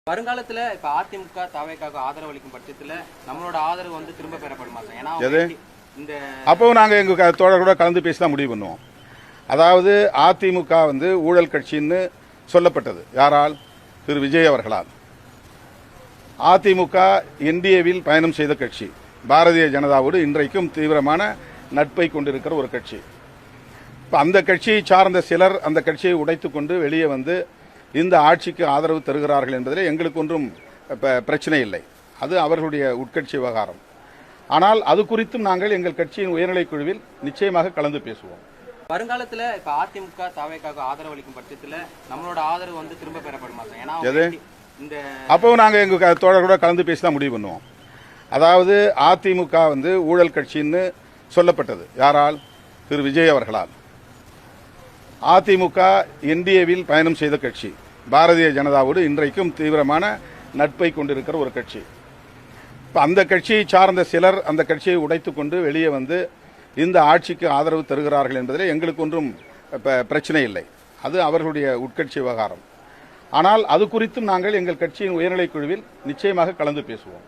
வருங்காலத்துல இப்ப அதிமுக தாவேக்காக ஆதரவு அளிக்கும் பட்சத்துல நம்மளோட ஆதரவு வந்து திரும்ப பெறப்படுமா சார்? ஏன்னா இந்த அப்போ நாங்கள் எங்கள் தோழர்களோட கலந்து பேசி தான் முடிவு பண்ணுவோம். அதாவது அதிமுக வந்து ஊழல் கட்சின்னு சொல்லப்பட்டது யாரால்? திரு விஜய் அவர்களால். அதிமுக என்டிஏவில் பயணம் செய்த கட்சி, பாரதிய ஜனதாவோடு இன்றைக்கும் தீவிரமான நட்பை கொண்டிருக்கிற ஒரு கட்சி. இப்போ அந்த கட்சியை சார்ந்த சிலர் அந்த கட்சியை உடைத்துக் கொண்டு வெளியே வந்து இந்த ஆட்சிக்கு ஆதரவு தருகிறார்கள் என்பதில் எங்களுக்கு ஒன்றும் பிரச்சனை இல்லை. அது அவர்களுடைய உட்கட்சி விவகாரம். ஆனால் அது குறித்தும் நாங்கள் எங்கள் கட்சியின் உயர்நிலைக் குழுவில் நிச்சயமாக கலந்து பேசுவோம். வருங்காலத்துல இப்ப அதிமுக தாவேக்காக ஆதரவு அளிக்கும் பட்சத்துல நம்மளோட ஆதரவு வந்து திரும்ப பெறப்படுமா சார்? ஏன்னா இந்த அப்போ நாங்கள் எங்கள் தோழர்களோட கலந்து பேசி தான் முடிவு பண்ணுவோம். அதாவது அதிமுக வந்து ஊழல் கட்சின்னு சொல்லப்பட்டது யாரால்? திரு விஜய் அவர்களால். அதிமுக என்டிஏவில் பயணம் செய்த கட்சி, பாரதிய ஜனதாவோடு இன்றைக்கும் தீவிரமான நட்பை கொண்டிருக்கிற ஒரு கட்சி. இப்போ அந்த கட்சியை சார்ந்த சிலர் அந்த கட்சியை உடைத்துக் கொண்டு வெளியே வந்து இந்த ஆட்சிக்கு ஆதரவு தருகிறார்கள் என்பதில் எங்களுக்கு ஒன்றும் பிரச்சனை இல்லை. அது அவர்களுடைய உட்கட்சி விவகாரம். ஆனால் அது குறித்தும் நாங்கள் எங்கள் கட்சியின் உயர்நிலைக் குழுவில் நிச்சயமாக கலந்து பேசுவோம்.